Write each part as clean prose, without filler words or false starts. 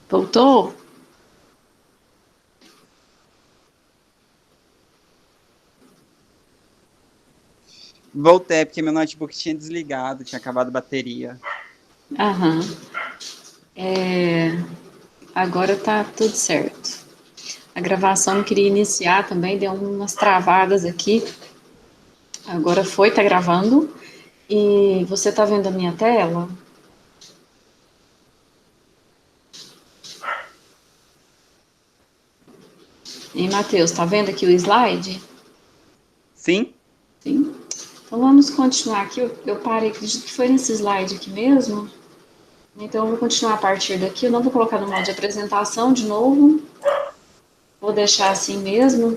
Voltou? Voltei, porque meu notebook tinha desligado, tinha acabado a bateria. Aham. Agora tá tudo certo. A gravação eu queria iniciar também, deu umas travadas aqui. Agora foi, tá gravando. E você tá vendo a minha tela? E Matheus, tá vendo aqui o slide? Sim? Sim. Então vamos continuar aqui. Eu parei, acredito que foi nesse slide aqui mesmo. Então eu vou continuar a partir daqui. Eu não vou colocar no modo de apresentação de novo. Vou deixar assim mesmo,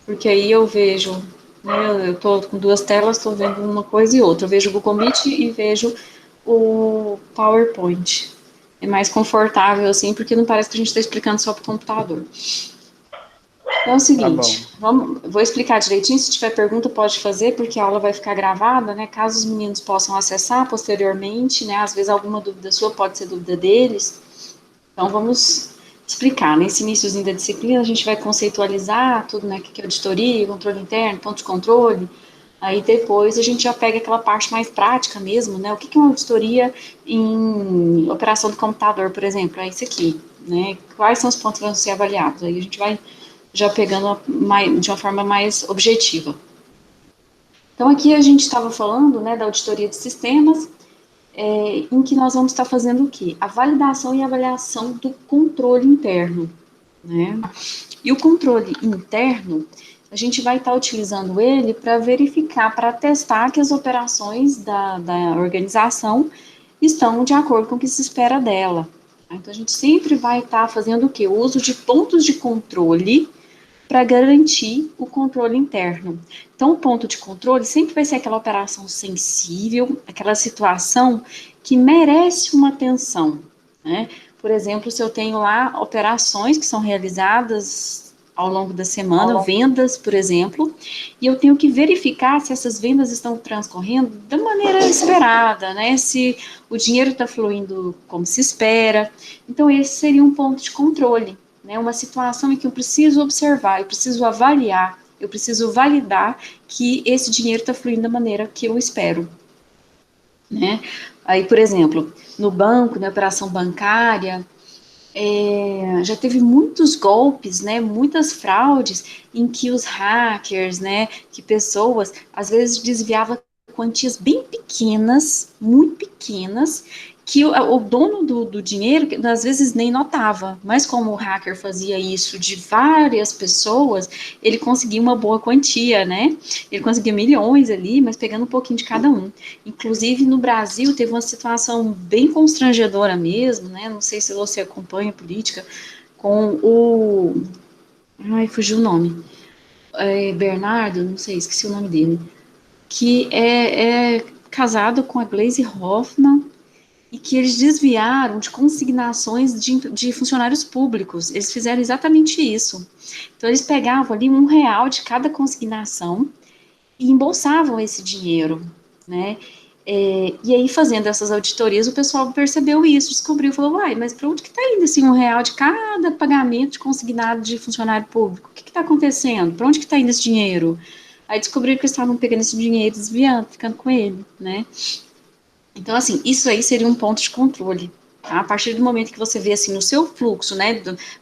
porque aí eu vejo, né, eu estou com duas telas, estou vendo uma coisa e outra. Eu vejo o Google Meet e vejo o PowerPoint. É mais confortável assim, porque não parece que a gente está explicando só para o computador. Então é o Tá seguinte, bom. vou explicar direitinho. Se tiver pergunta, pode fazer, porque a aula vai ficar gravada, né? Caso os meninos possam acessar posteriormente, né? Às vezes alguma dúvida sua pode ser dúvida deles. Então vamos explicar. Nesse iníciozinho da disciplina, a gente vai conceitualizar tudo, né? O que é auditoria, controle interno, ponto de controle. Aí depois a gente já pega aquela parte mais prática mesmo, né? O que é uma auditoria em operação do computador, por exemplo? É isso aqui, né? Quais são os pontos que vão ser avaliados? Aí a gente vai já pegando de uma forma mais objetiva. Então aqui a gente estava falando, né, da auditoria de sistemas, em que nós vamos estar fazendo o quê? A validação e avaliação do controle interno, né? E o controle interno, a gente vai estar utilizando ele para verificar, para testar que as operações da organização estão de acordo com o que se espera dela. Então, a gente sempre vai estar fazendo o quê? O uso de pontos de controle para garantir o controle interno. Então, o ponto de controle sempre vai ser aquela operação sensível, aquela situação que merece uma atenção, né? Por exemplo, se eu tenho lá operações que são realizadas ao longo da semana, vendas, por exemplo, e eu tenho que verificar se essas vendas estão transcorrendo da maneira esperada, né? Se o dinheiro está fluindo como se espera. Então, esse seria um ponto de controle, né? Uma situação em que eu preciso observar, eu preciso avaliar, eu preciso validar que esse dinheiro está fluindo da maneira que eu espero, né? Aí, por exemplo, no banco, na operação bancária, já teve muitos golpes, né, muitas fraudes em que os hackers, né, que pessoas às vezes desviavam quantias bem pequenas, muito pequenas, que o dono do dinheiro às vezes nem notava, mas como o hacker fazia isso de várias pessoas, ele conseguia uma boa quantia, né? Ele conseguia milhões ali, mas pegando um pouquinho de cada um. Inclusive no Brasil teve uma situação bem constrangedora mesmo, né? Não sei se você acompanha a política com o, ai, fugiu o nome, Bernardo, não sei, esqueci o nome dele, que é casado com a Gleisi Hoffmann e que eles desviaram de consignações de funcionários públicos. Eles fizeram exatamente isso. Então eles pegavam ali R$ 1 de cada consignação e embolsavam esse dinheiro, né? E aí, fazendo essas auditorias, o pessoal percebeu isso, descobriu, falou, uai, mas para onde que está indo assim R$ 1 de cada pagamento de consignado de funcionário público? O que está acontecendo? Para onde que está indo esse dinheiro? Aí descobriram que eles estavam pegando esse dinheiro, desviando, ficando com ele, né? Então, assim, isso aí seria um ponto de controle. Tá? A partir do momento que você vê, assim, no seu fluxo, né,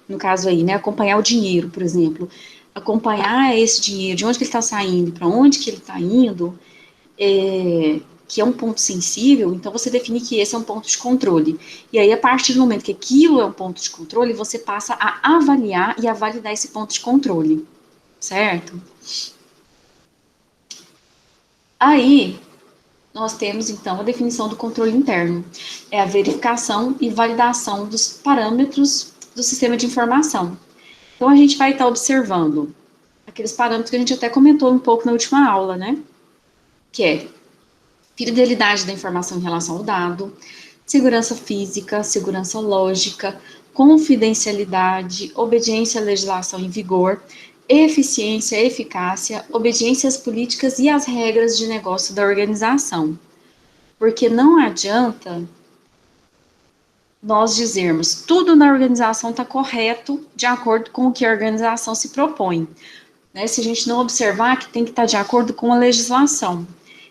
no caso aí, né, acompanhar o dinheiro, por exemplo, acompanhar esse dinheiro, de onde que ele está saindo, para onde que ele está indo, que é um ponto sensível, então você define que esse é um ponto de controle. E aí, a partir do momento que aquilo é um ponto de controle, você passa a avaliar e a validar esse ponto de controle, certo? Aí, nós temos, então, a definição do controle interno. É a verificação e validação dos parâmetros do sistema de informação. Então, a gente vai estar observando aqueles parâmetros que a gente até comentou um pouco na última aula, né? Que é fidelidade da informação em relação ao dado, segurança física, segurança lógica, confidencialidade, obediência à legislação em vigor, eficiência, eficácia, obediência às políticas e às regras de negócio da organização. Porque não adianta nós dizermos tudo na organização está correto de acordo com o que a organização se propõe, né? Se a gente não observar que tem que estar de acordo com a legislação.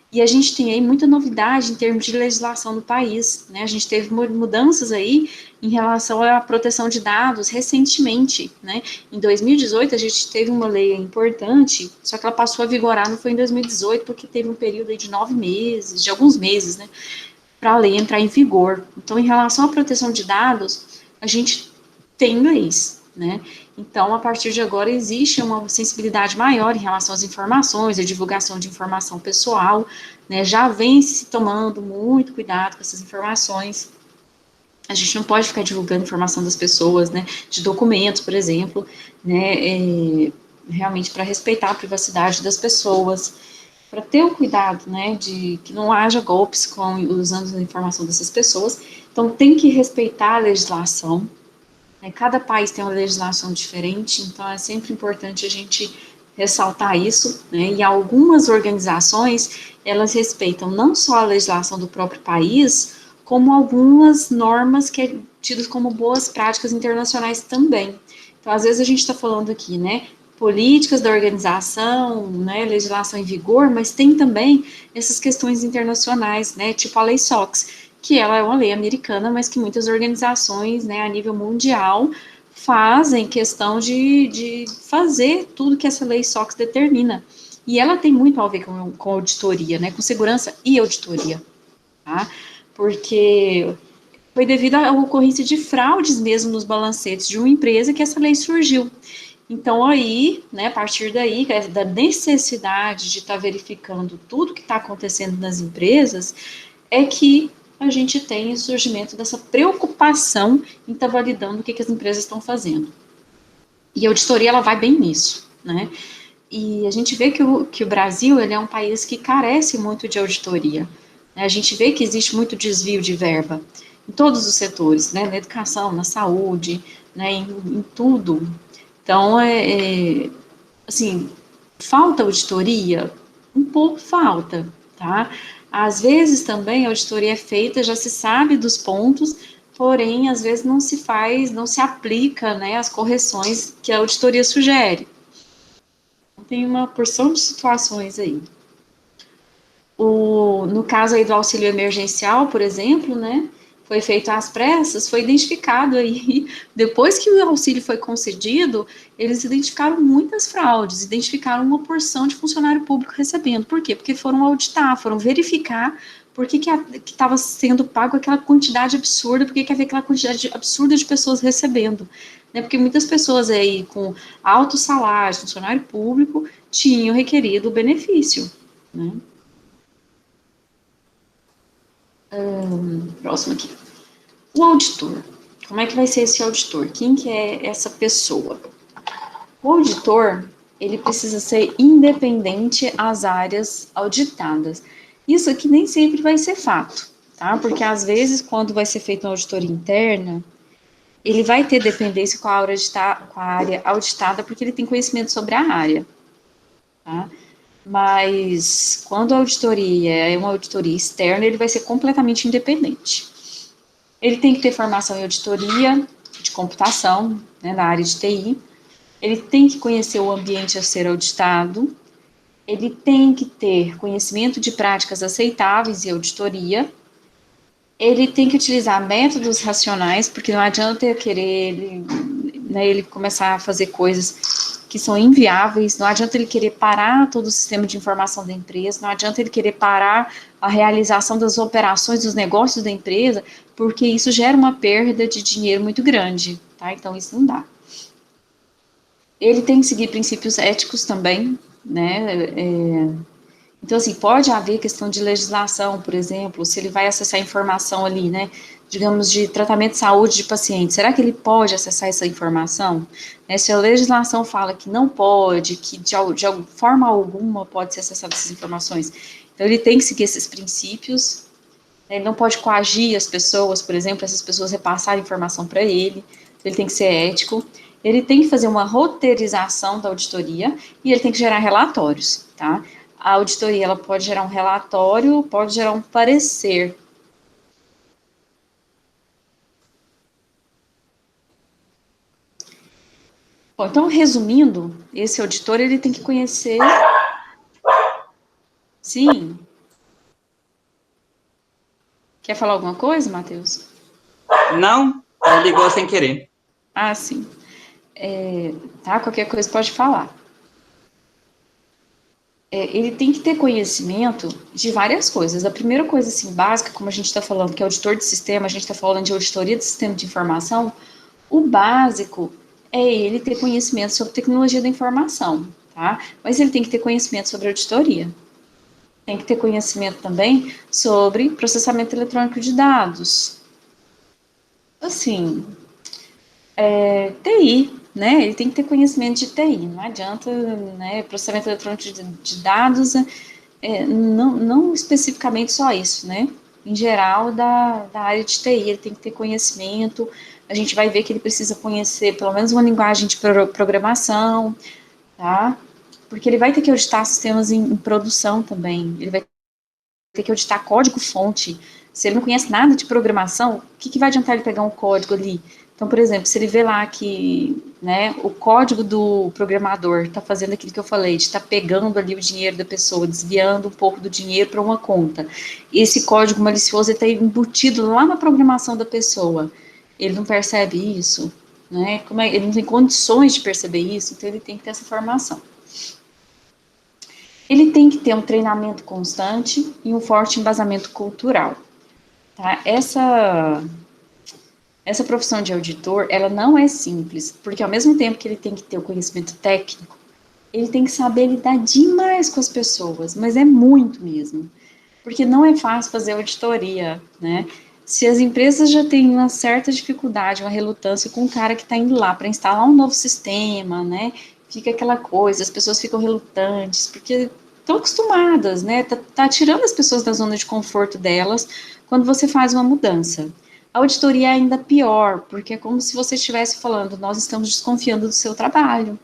E a gente tem aí muita novidade em termos de legislação no país, né? A gente teve mudanças aí em relação à proteção de dados recentemente, né? Em 2018 a gente teve uma lei importante, só que ela passou a vigorar, não foi em 2018, porque teve um período aí de 9 meses, de alguns meses, né? Para a lei entrar em vigor. Então, em relação à proteção de dados, a gente tem leis, né? Então, a partir de agora, existe uma sensibilidade maior em relação às informações, a divulgação de informação pessoal, né? Já vem se tomando muito cuidado com essas informações. A gente não pode ficar divulgando informação das pessoas, né? De documentos, por exemplo, né? Realmente para respeitar a privacidade das pessoas, para ter o cuidado, né, de que não haja golpes usando a informação dessas pessoas. Então, tem que respeitar a legislação, né, cada país tem uma legislação diferente, então é sempre importante a gente ressaltar isso, né, e algumas organizações, elas respeitam não só a legislação do próprio país, como algumas normas que é tidas como boas práticas internacionais também. Então, às vezes a gente está falando aqui, né, políticas da organização, né, legislação em vigor, mas tem também essas questões internacionais, né, tipo a Lei SOX, que ela é uma lei americana, mas que muitas organizações, né, a nível mundial, fazem questão de fazer tudo que essa lei SOX determina. E ela tem muito a ver com auditoria, né, com segurança e auditoria, tá? Porque foi devido à ocorrência de fraudes mesmo nos balancetes de uma empresa que essa lei surgiu. Então, aí, né, a partir daí, da necessidade de estar verificando tudo que está acontecendo nas empresas, é que a gente tem o surgimento dessa preocupação em estar validando o que as empresas estão fazendo. E a auditoria, ela vai bem nisso, né? E a gente vê que o Brasil, ele é um país que carece muito de auditoria, né? A gente vê que existe muito desvio de verba em todos os setores, né? Na educação, na saúde, né? Em tudo. Então, assim, falta auditoria? Um pouco falta, tá? Às vezes também a auditoria é feita, já se sabe dos pontos, porém, às vezes não se faz, não se aplica, né, as correções que a auditoria sugere. Tem uma porção de situações aí. No caso aí do auxílio emergencial, por exemplo, né, foi feito às pressas, foi identificado aí, depois que o auxílio foi concedido, eles identificaram muitas fraudes, identificaram uma porção de funcionário público recebendo. Por quê? Porque foram auditar, foram verificar por que estava sendo pago aquela quantidade absurda, por que havia aquela quantidade absurda de pessoas recebendo. Né? Porque muitas pessoas aí com alto salário, funcionário público, tinham requerido o benefício, né? Próximo aqui. O auditor. Como é que vai ser esse auditor? Quem que é essa pessoa? O auditor, ele precisa ser independente às áreas auditadas. Isso aqui nem sempre vai ser fato, tá? Porque às vezes, quando vai ser feita uma auditoria interna, ele vai ter dependência com a área auditada, porque ele tem conhecimento sobre a área, tá? Mas quando a auditoria é uma auditoria externa, ele vai ser completamente independente. Ele tem que ter formação em auditoria de computação, né, na área de TI. Ele tem que conhecer o ambiente a ser auditado. Ele tem que ter conhecimento de práticas aceitáveis e auditoria. Ele tem que utilizar métodos racionais, porque não adianta eu querer ele começar a fazer coisas que são inviáveis, não adianta ele querer parar todo o sistema de informação da empresa, não adianta ele querer parar a realização das operações, dos negócios da empresa, porque isso gera uma perda de dinheiro muito grande, tá? Então isso não dá. Ele tem que seguir princípios éticos também, né? Então, assim, pode haver questão de legislação, por exemplo, se ele vai acessar informação ali, né, digamos, de tratamento de saúde de paciente, será que ele pode acessar essa informação? Né, se a legislação fala que não pode, que de forma alguma pode ser acessada essas informações, então ele tem que seguir esses princípios, né, ele não pode coagir as pessoas, por exemplo, essas pessoas repassarem informação para ele, ele tem que ser ético, ele tem que fazer uma roteirização da auditoria e ele tem que gerar relatórios, tá? A auditoria, ela pode gerar um relatório, pode gerar um parecer. Bom, então, resumindo, esse auditor, ele tem que conhecer... Sim. Quer falar alguma coisa, Matheus? Não, ligou sem querer. Ah, sim. Tá, qualquer coisa pode falar. Ele tem que ter conhecimento de várias coisas. A primeira coisa, assim, básica, como a gente está falando, que é auditor de sistema, a gente está falando de auditoria de sistema de informação, o básico é ele ter conhecimento sobre tecnologia da informação, tá? Mas ele tem que ter conhecimento sobre auditoria. Tem que ter conhecimento também sobre processamento eletrônico de dados. Assim, TI, né? Ele tem que ter conhecimento de TI. Não adianta, né? Processamento eletrônico de dados, não especificamente só isso, né? Em geral, da área de TI, ele tem que ter conhecimento. A gente vai ver que ele precisa conhecer pelo menos uma linguagem de programação, tá? Porque ele vai ter que auditar sistemas em produção também. Ele vai ter que auditar código-fonte. Se ele não conhece nada de programação, o que vai adiantar ele pegar um código ali? Então, por exemplo, se ele vê lá que, né, o código do programador está fazendo aquilo que eu falei, de estar pegando ali o dinheiro da pessoa, desviando um pouco do dinheiro para uma conta. Esse código malicioso está embutido lá na programação da pessoa. Ele não percebe isso, né? Ele não tem condições de perceber isso, então ele tem que ter essa formação. Ele tem que ter um treinamento constante e um forte embasamento cultural. Tá? Essa profissão de auditor, ela não é simples, porque ao mesmo tempo que ele tem que ter o conhecimento técnico, ele tem que saber lidar demais com as pessoas, mas é muito mesmo, porque não é fácil fazer auditoria, né? Se as empresas já têm uma certa dificuldade, uma relutância com o cara que está indo lá para instalar um novo sistema, né? Fica aquela coisa, as pessoas ficam relutantes, porque estão acostumadas, né? Tá tirando as pessoas da zona de conforto delas quando você faz uma mudança. A auditoria é ainda pior, porque é como se você estivesse falando, nós estamos desconfiando do seu trabalho.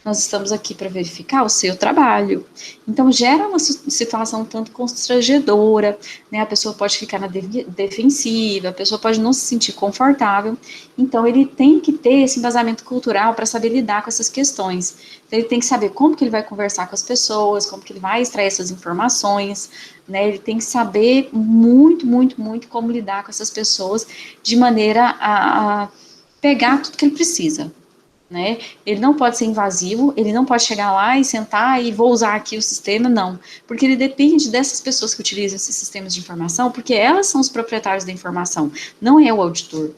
Nós estamos aqui para verificar o seu trabalho. Então, gera uma situação um tanto constrangedora, né? A pessoa pode ficar na defensiva, a pessoa pode não se sentir confortável. Então, ele tem que ter esse embasamento cultural para saber lidar com essas questões. Então, ele tem que saber como que ele vai conversar com as pessoas, como que ele vai extrair essas informações, né? Ele tem que saber muito, muito, muito como lidar com essas pessoas de maneira a pegar tudo que ele precisa. Né? Ele não pode ser invasivo, ele não pode chegar lá e sentar e vou usar aqui o sistema, não. Porque ele depende dessas pessoas que utilizam esses sistemas de informação, porque elas são os proprietários da informação, não é o auditor.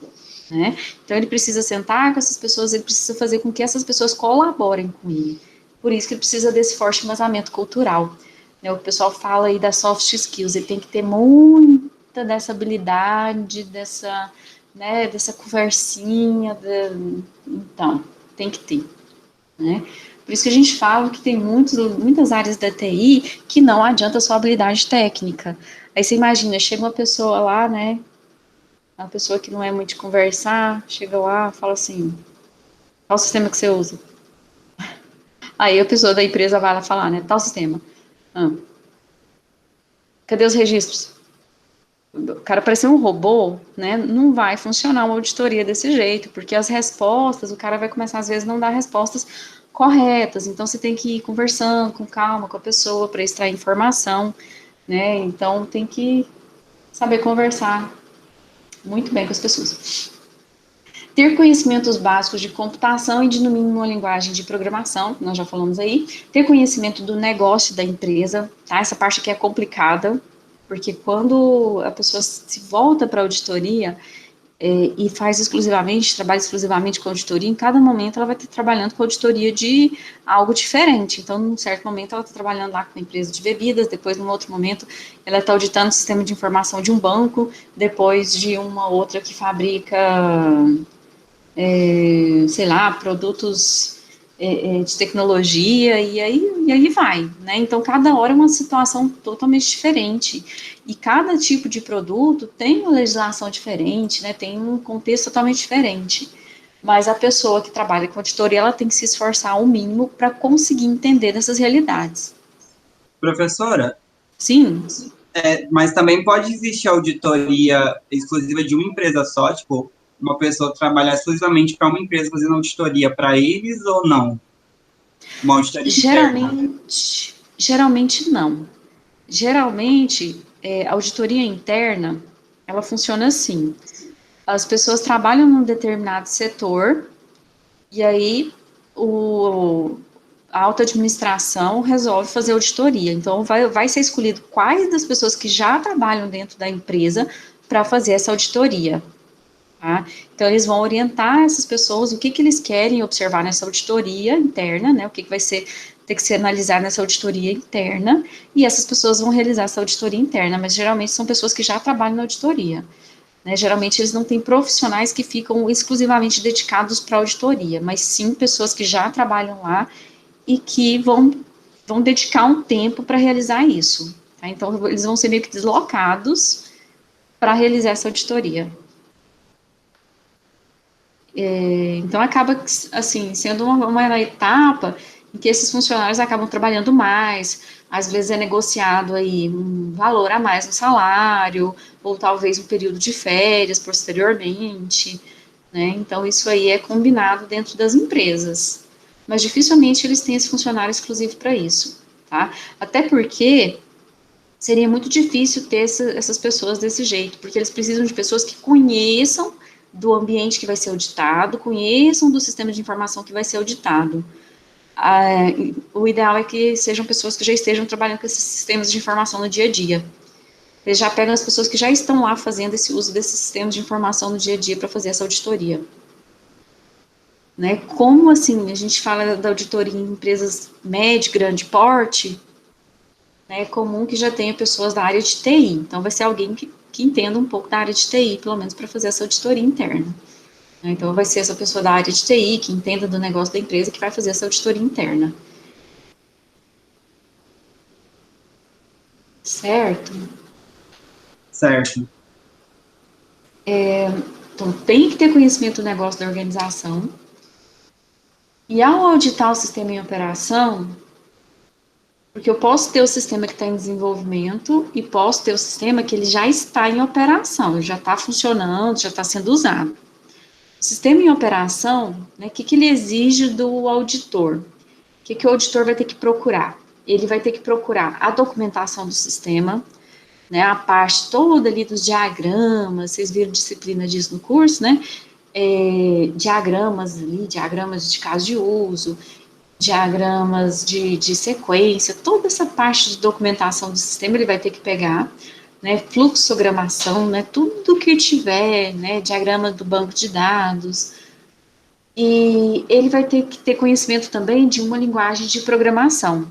Né? Então ele precisa sentar com essas pessoas, ele precisa fazer com que essas pessoas colaborem com ele. Por isso que ele precisa desse forte embasamento cultural. Né? O pessoal fala aí das soft skills, ele tem que ter muita dessa habilidade, dessa conversinha, então tem que ter, né? Por isso que a gente fala que tem muitas áreas da TI que não adianta só habilidade técnica. Aí você imagina, chega uma pessoa lá, né? Uma pessoa que não é muito de conversar, chega lá, fala assim, qual o sistema que você usa? Aí a pessoa da empresa vai lá falar, né? Tal sistema. Ah, cadê os registros? O cara parecer um robô, né? Não vai funcionar uma auditoria desse jeito, porque as respostas, o cara vai começar às vezes não dar respostas corretas, então você tem que ir conversando com calma com a pessoa para extrair informação, né? Então tem que saber conversar muito bem com as pessoas. Ter conhecimentos básicos de computação e de, no mínimo, uma linguagem de programação, que nós já falamos aí. Ter conhecimento do negócio da empresa, tá? Essa parte aqui é complicada, porque quando a pessoa se volta para a auditoria e trabalha exclusivamente com auditoria, em cada momento ela vai estar trabalhando com auditoria de algo diferente. Então, num certo momento, ela está trabalhando lá com uma empresa de bebidas, depois, num outro momento, ela está auditando o sistema de informação de um banco, depois de uma outra que fabrica sei lá, produtos de tecnologia, e aí vai, né? Então, cada hora é uma situação totalmente diferente, e cada tipo de produto tem uma legislação diferente, né? Tem um contexto totalmente diferente, mas a pessoa que trabalha com auditoria, ela tem que se esforçar ao mínimo para conseguir entender dessas realidades. Professora, Sim, mas também pode existir auditoria exclusiva de uma empresa só, tipo, uma pessoa trabalhar exclusivamente para uma empresa fazendo auditoria para eles ou não? Uma auditoria interna? Geralmente não. Geralmente, a auditoria interna, ela funciona assim. As pessoas trabalham num determinado setor e aí a alta administração resolve fazer auditoria. Então, vai ser escolhido quais das pessoas que já trabalham dentro da empresa para fazer essa auditoria. Tá? Então, eles vão orientar essas pessoas o que eles querem observar nessa auditoria interna, né? O que vai ter que ser analisado nessa auditoria interna, e essas pessoas vão realizar essa auditoria interna, mas geralmente são pessoas que já trabalham na auditoria. Né? Geralmente eles não têm profissionais que ficam exclusivamente dedicados para auditoria, mas sim pessoas que já trabalham lá e que vão dedicar um tempo para realizar isso. Tá? Então, eles vão ser meio que deslocados para realizar essa auditoria. Então, acaba, assim, sendo uma etapa em que esses funcionários acabam trabalhando mais, às vezes é negociado aí um valor a mais no salário, ou talvez um período de férias posteriormente, né? Então, isso aí é combinado dentro das empresas. Mas dificilmente eles têm esse funcionário exclusivo para isso, tá? Até porque seria muito difícil ter essas pessoas desse jeito, porque eles precisam de pessoas que conheçam do ambiente que vai ser auditado, conheçam do sistema de informação que vai ser auditado. O ideal é que sejam pessoas que já estejam trabalhando com esses sistemas de informação no dia a dia. Eles já pegam as pessoas que já estão lá fazendo esse uso desses sistemas de informação no dia a dia para fazer essa auditoria. Né? Como assim, a gente fala da auditoria em empresas médio, grande porte, né, é comum que já tenha pessoas da área de TI, então vai ser alguém que entenda um pouco da área de TI, pelo menos para fazer essa auditoria interna. Né? Então vai ser essa pessoa da área de TI, que entenda do negócio da empresa, que vai fazer essa auditoria interna. Certo? Certo. Então tem que ter conhecimento do negócio da organização, e ao auditar o sistema em operação, porque eu posso ter o sistema que está em desenvolvimento e posso ter o sistema que ele já está em operação, ele já está funcionando, já está sendo usado. O sistema em operação, né, o que ele exige do auditor? O que o auditor vai ter que procurar? Ele vai ter que procurar a documentação do sistema, né, a parte toda ali dos diagramas, vocês viram disciplina disso no curso, né? Diagramas ali, diagramas de caso de uso, diagramas de sequência, toda essa parte de documentação do sistema ele vai ter que pegar, né, fluxogramação, né, tudo que tiver, né, diagrama do banco de dados, e ele vai ter que ter conhecimento também de uma linguagem de programação,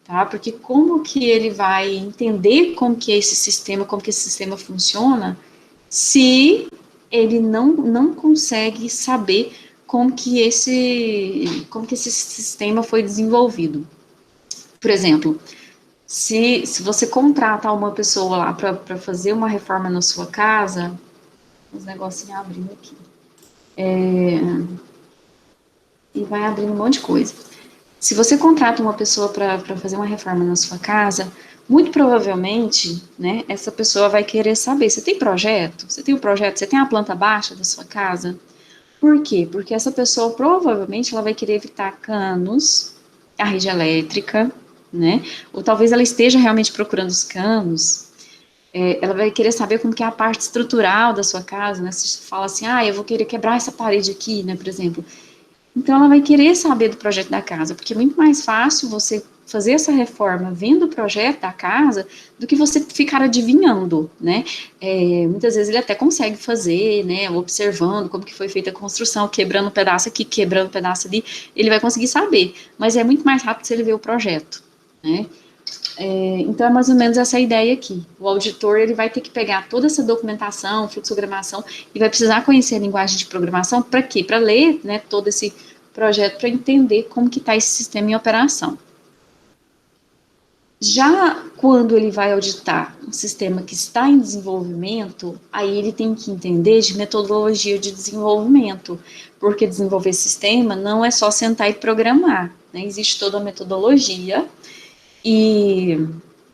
tá, porque como que ele vai entender como que é esse sistema, como que esse sistema funciona, se ele não consegue saber como que esse sistema foi desenvolvido. Por exemplo, se você contrata uma pessoa lá para fazer uma reforma na sua casa, os negocinhos abrindo aqui, e vai abrindo um monte de coisa. Se você contrata uma pessoa para fazer uma reforma na sua casa, muito provavelmente, né, essa pessoa vai querer saber, você tem projeto? Você tem um projeto? Você tem a planta baixa da sua casa? Por quê? Porque essa pessoa provavelmente ela vai querer evitar canos, a rede elétrica, né? Ou talvez ela esteja realmente procurando os canos. Ela vai querer saber como que é a parte estrutural da sua casa, né? Se você fala assim, eu vou querer quebrar essa parede aqui, né, por exemplo. Então, ela vai querer saber do projeto da casa, porque é muito mais fácil você fazer essa reforma vendo o projeto da casa do que você ficar adivinhando, né? Muitas vezes ele até consegue fazer, né? Observando como que foi feita a construção, quebrando um pedaço aqui, quebrando um pedaço ali, ele vai conseguir saber, mas é muito mais rápido se ele ver o projeto, né? Então, é mais ou menos essa ideia aqui. O auditor, ele vai ter que pegar toda essa documentação, fluxogramação, e vai precisar conhecer a linguagem de programação, para quê? Para ler, né, todo esse projeto, para entender como que está esse sistema em operação. Já quando ele vai auditar um sistema que está em desenvolvimento, aí ele tem que entender de metodologia de desenvolvimento, porque desenvolver sistema não é só sentar e programar, né? Existe toda a metodologia, e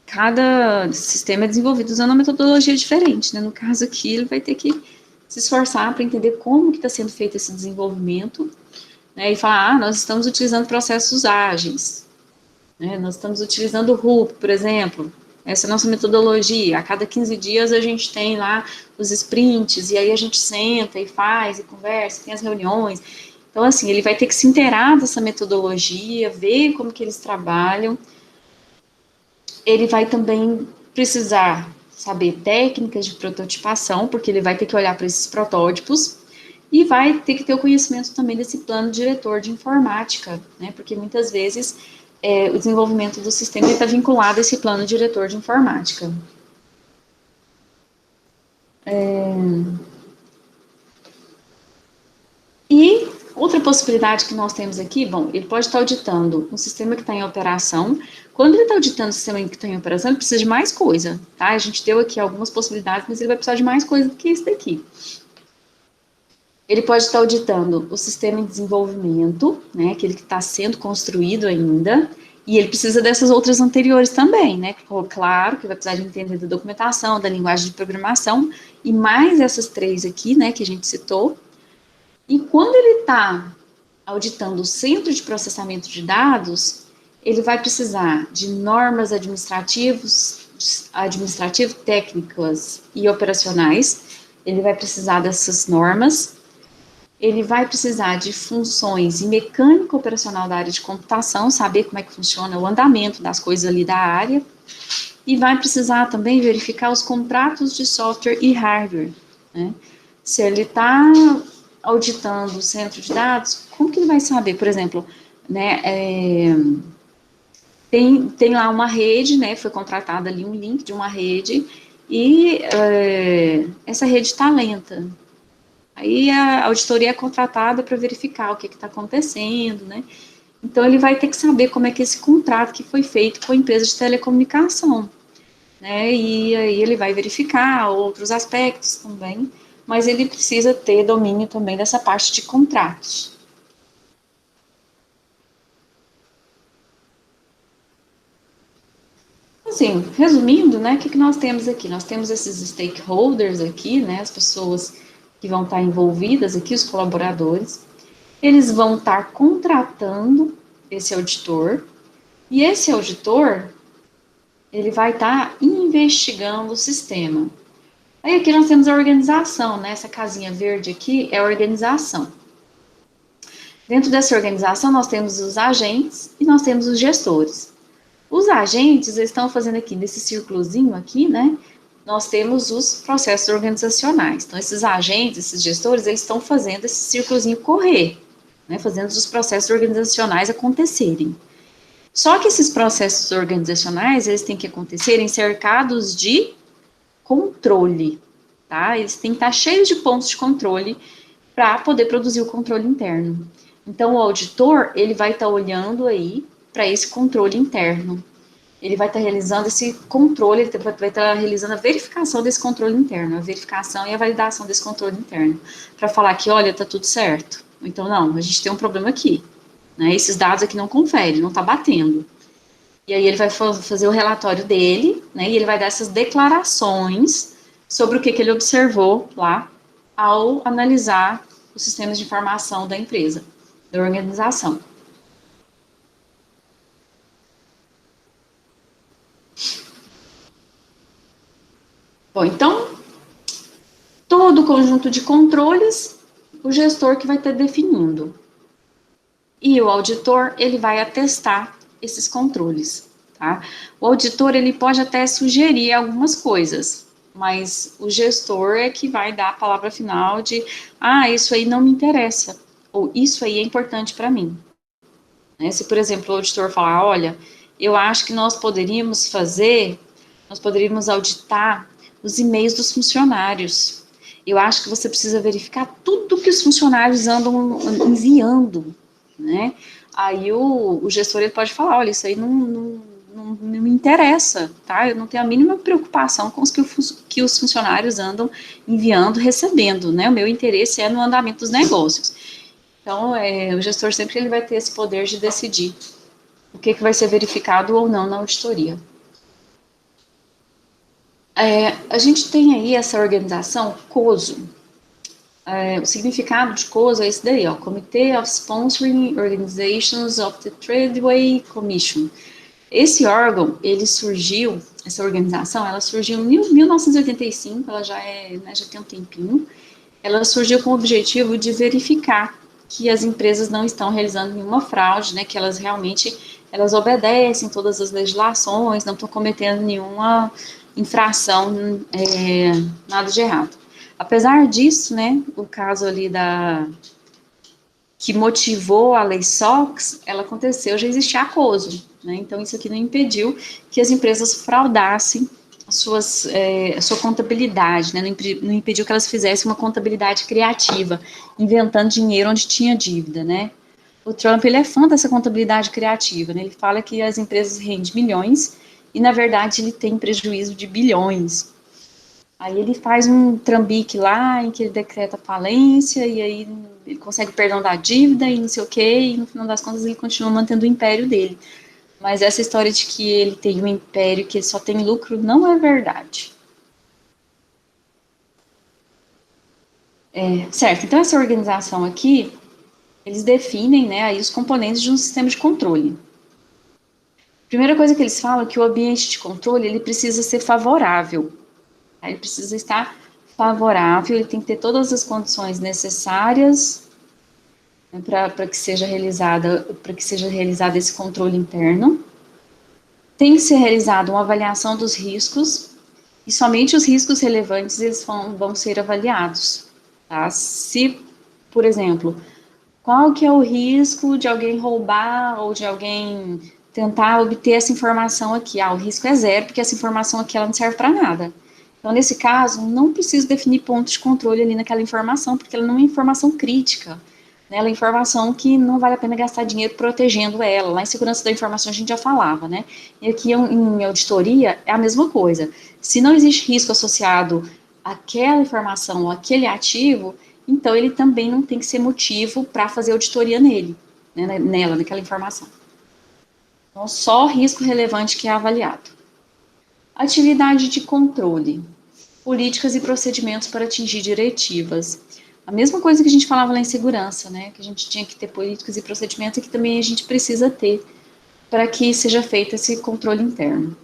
cada sistema é desenvolvido usando uma metodologia diferente, né? No caso aqui, ele vai ter que se esforçar para entender como que está sendo feito esse desenvolvimento, né, e falar, nós estamos utilizando processos ágeis, né, nós estamos utilizando o RUP, por exemplo, essa é a nossa metodologia, a cada 15 dias a gente tem lá os sprints, e aí a gente senta e faz, e conversa, tem as reuniões. Então, assim, ele vai ter que se inteirar dessa metodologia, ver como que eles trabalham. Ele vai também precisar saber técnicas de prototipação, porque ele vai ter que olhar para esses protótipos, e vai ter que ter o conhecimento também desse plano diretor de informática, né, porque muitas vezes o desenvolvimento do sistema está vinculado a esse plano diretor de informática. E outra possibilidade que nós temos aqui, bom, ele pode estar auditando um sistema que está em operação. Quando ele está auditando o sistema que está em operação, ele precisa de mais coisa, tá? A gente deu aqui algumas possibilidades, mas ele vai precisar de mais coisa do que isso daqui. Ele pode estar auditando o sistema em desenvolvimento, né, aquele que está sendo construído ainda, e ele precisa dessas outras anteriores também, né? Claro que vai precisar de entender da documentação, da linguagem de programação, e mais essas três aqui, né, que a gente citou. E quando ele está auditando o centro de processamento de dados, ele vai precisar de normas administrativas, técnicas e operacionais. Ele vai precisar dessas normas. Ele vai precisar de funções e mecânica operacional da área de computação, saber como é que funciona o andamento das coisas ali da área. E vai precisar também verificar os contratos de software e hardware, né? Se ele está auditando o centro de dados, como que ele vai saber, por exemplo, né, tem lá uma rede, né, foi contratada ali um link de uma rede, e essa rede está lenta. Aí a auditoria é contratada para verificar o que está acontecendo, né, então ele vai ter que saber como é que esse contrato que foi feito com a empresa de telecomunicação, né, e aí ele vai verificar outros aspectos também, mas ele precisa ter domínio também dessa parte de contratos. Assim, resumindo, né, o que nós temos aqui? Nós temos esses stakeholders aqui, né, as pessoas que vão estar envolvidas aqui, os colaboradores, eles vão estar contratando esse auditor, e esse auditor, ele vai estar investigando o sistema. Aí aqui nós temos a organização, né, essa casinha verde aqui é a organização. Dentro dessa organização, nós temos os agentes e nós temos os gestores. Os agentes, eles estão fazendo aqui, nesse círculozinho aqui, né, nós temos os processos organizacionais. Então, esses agentes, esses gestores, eles estão fazendo esse círculozinho correr, né, fazendo os processos organizacionais acontecerem. Só que esses processos organizacionais, eles têm que acontecerem cercados de controle, tá? Eles têm que estar cheios de pontos de controle para poder produzir o controle interno. Então, o auditor, ele vai estar olhando aí para esse controle interno. Ele vai estar realizando esse controle, ele vai estar realizando a verificação desse controle interno, a verificação e a validação desse controle interno, para falar que, olha, tá tudo certo. Então, não, a gente tem um problema aqui, né? Esses dados aqui não conferem, não tá batendo. E aí ele vai fazer o relatório dele, né? E ele vai dar essas declarações sobre o que ele observou lá ao analisar os sistemas de informação da empresa, da organização. Bom, então, todo o conjunto de controles, o gestor que vai estar definindo. E o auditor, ele vai atestar esses controles, tá? O auditor, ele pode até sugerir algumas coisas, mas o gestor é que vai dar a palavra final de, isso aí não me interessa, ou isso aí é importante para mim. Né? Se, por exemplo, o auditor falar, olha, eu acho que nós poderíamos auditar os e-mails dos funcionários. Eu acho que você precisa verificar tudo que os funcionários andam enviando, né? Aí o gestor ele pode falar, olha, isso aí não me interessa, tá? Eu não tenho a mínima preocupação com os que os funcionários andam enviando, recebendo, né? O meu interesse é no andamento dos negócios. Então, o gestor sempre ele vai ter esse poder de decidir o que vai ser verificado ou não na auditoria. A gente tem aí essa organização COSO. o significado de COSO é esse daí, ó, Committee of Sponsoring Organizations of the Tradeway Commission. Esse órgão, ele surgiu, essa organização, ela surgiu em 1985, ela já já tem um tempinho, ela surgiu com o objetivo de verificar que as empresas não estão realizando nenhuma fraude, né, que elas realmente, elas obedecem todas as legislações, não estão cometendo nenhuma infração, nada de errado. Apesar disso, né, o caso ali que motivou a lei SOX, ela aconteceu, já existia acoso, né, então isso aqui não impediu que as empresas fraudassem a sua contabilidade, né, não impediu que elas fizessem uma contabilidade criativa, inventando dinheiro onde tinha dívida, né. O Trump, ele é fã dessa contabilidade criativa, né, ele fala que as empresas rendem milhões e, na verdade, ele tem prejuízo de bilhões. Aí ele faz um trambique lá, em que ele decreta falência, e aí ele consegue perdão da dívida, e não sei o quê, e no final das contas ele continua mantendo o império dele. Mas essa história de que ele tem um império, que ele só tem lucro, não é verdade. Certo, então essa organização aqui, eles definem, né, aí os componentes de um sistema de controle. Primeira coisa que eles falam é que o ambiente de controle, ele precisa ser favorável. Ele precisa estar favorável, ele tem que ter todas as condições necessárias, né, para que seja realizado esse controle interno. Tem que ser realizada uma avaliação dos riscos, e somente os riscos relevantes eles vão ser avaliados. Tá? Se, por exemplo, qual que é o risco de alguém roubar ou de alguém tentar obter essa informação aqui? O risco é zero, porque essa informação aqui ela não serve para nada. Então, nesse caso, não preciso definir pontos de controle ali naquela informação, porque ela não é informação crítica. Né? Ela é informação que não vale a pena gastar dinheiro protegendo ela. Lá em segurança da informação a gente já falava, né? E aqui em auditoria é a mesma coisa. Se não existe risco associado àquela informação ou àquele ativo, então ele também não tem que ser motivo para fazer auditoria nele, né? Naquela informação. Então, só risco relevante que é avaliado. Atividade de controle. Políticas e procedimentos para atingir diretivas. A mesma coisa que a gente falava lá em segurança, né? Que a gente tinha que ter políticas e procedimentos e que também a gente precisa ter para que seja feito esse controle interno.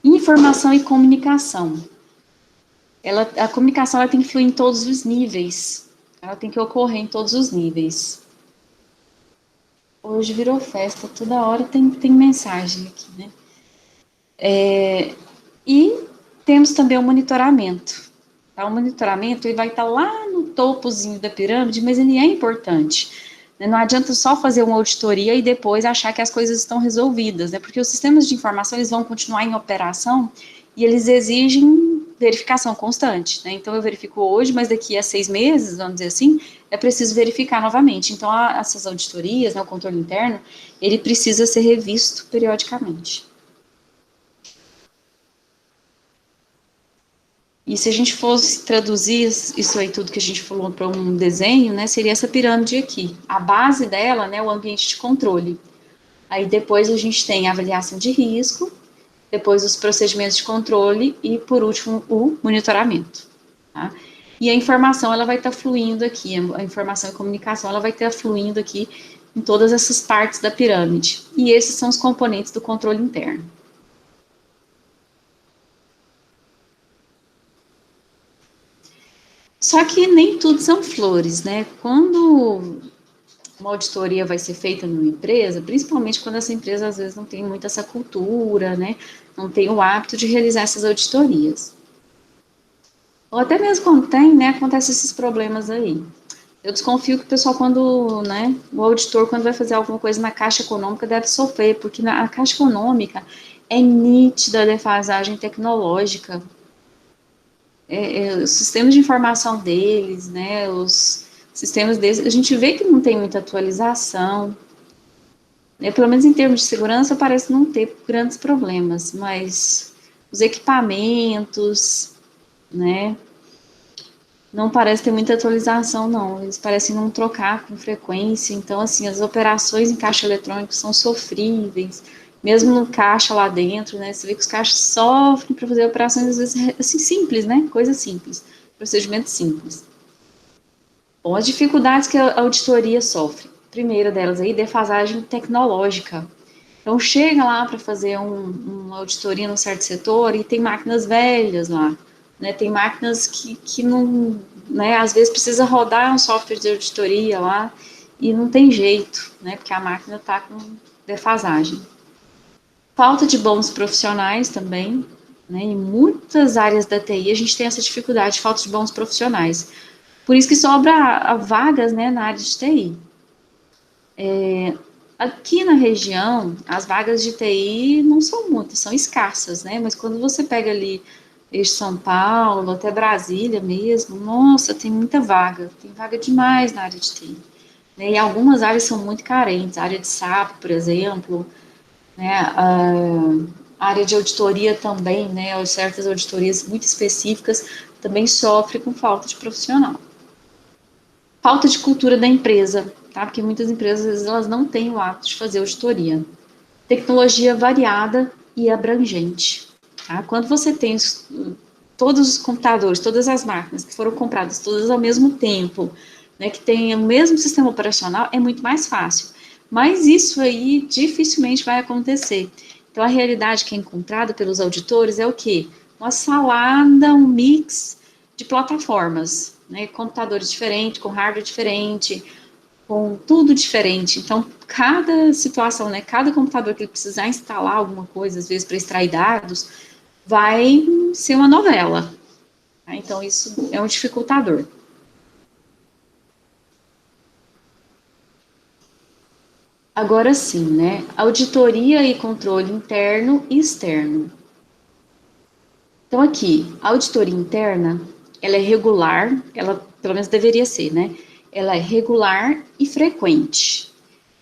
Informação e comunicação. A comunicação ela tem que fluir em todos os níveis. Ela tem que ocorrer em todos os níveis. Hoje virou festa, toda hora tem mensagem aqui, né? E temos também o monitoramento. Tá? O monitoramento ele vai estar lá no topozinho da pirâmide, mas ele é importante. Né? Não adianta só fazer uma auditoria e depois achar que as coisas estão resolvidas, né? Porque os sistemas de informação eles vão continuar em operação e eles exigem verificação constante. Né? Então, eu verifico hoje, mas daqui a 6 meses, vamos dizer assim, é preciso verificar novamente. Então, essas auditorias, né, o controle interno, ele precisa ser revisto periodicamente. E se a gente fosse traduzir isso aí tudo que a gente falou para um desenho, né, seria essa pirâmide aqui. A base dela, né, o ambiente de controle. Aí depois a gente tem a avaliação de risco, depois os procedimentos de controle e, por último, o monitoramento. Tá? E a informação, ela vai estar fluindo aqui, a informação e comunicação, ela vai estar fluindo aqui em todas essas partes da pirâmide. E esses são os componentes do controle interno. Só que nem tudo são flores, né? Quando uma auditoria vai ser feita numa empresa, principalmente quando essa empresa às vezes não tem muito essa cultura, né? Não tem o hábito de realizar essas auditorias. Ou até mesmo quando tem, né? Acontecem esses problemas aí. Eu desconfio que o pessoal, quando, né? O auditor, quando vai fazer alguma coisa na Caixa Econômica, deve sofrer, porque na Caixa Econômica é nítida a defasagem tecnológica. Os sistemas de informação deles, né, os sistemas deles, a gente vê que não tem muita atualização, né, pelo menos em termos de segurança parece não ter grandes problemas, mas os equipamentos, né, não parece ter muita atualização não, eles parecem não trocar com frequência, então assim, as operações em caixa eletrônico são sofríveis, mesmo no caixa lá dentro, né, você vê que os caixas sofrem para fazer operações, às vezes, assim, simples, né, coisas simples, procedimentos simples. Bom, as dificuldades que a auditoria sofre. Primeira delas aí, defasagem tecnológica. Então, chega lá para fazer uma auditoria num certo setor e tem máquinas velhas lá, né? Tem máquinas que não, né? Às vezes precisa rodar um software de auditoria lá e não tem jeito, né? Porque a máquina está com defasagem. Falta de bons profissionais também, né? Em muitas áreas da TI a gente tem essa dificuldade de falta de bons profissionais. Por isso que sobra vagas, né, na área de TI. Aqui na região, as vagas de TI não são muitas, são escassas, né? Mas quando você pega ali desde São Paulo até Brasília mesmo, nossa, tem muita vaga, tem vaga demais na área de TI. Né? E algumas áreas são muito carentes, a área de SAP, por exemplo, né? A área de auditoria também, né? Certas auditorias muito específicas também sofre com falta de profissional. Falta de cultura da empresa, tá? Porque muitas empresas, às vezes, elas não têm o hábito de fazer auditoria. Tecnologia variada e abrangente, tá? Quando você tem todos os computadores, todas as máquinas que foram compradas todas ao mesmo tempo, né, que tem o mesmo sistema operacional, é muito mais fácil. Mas isso aí dificilmente vai acontecer. Então, a realidade que é encontrada pelos auditores é o quê? Uma salada, um mix de plataformas, né, computadores diferentes, com hardware diferente, com tudo diferente. Então, cada situação, né, cada computador que ele precisar instalar alguma coisa, às vezes para extrair dados, vai ser uma novela. Tá? Então, isso é um dificultador. Agora sim, né, auditoria e controle interno e externo. Então, aqui, a auditoria interna, ela é regular, ela pelo menos deveria ser, né? Ela é regular e frequente.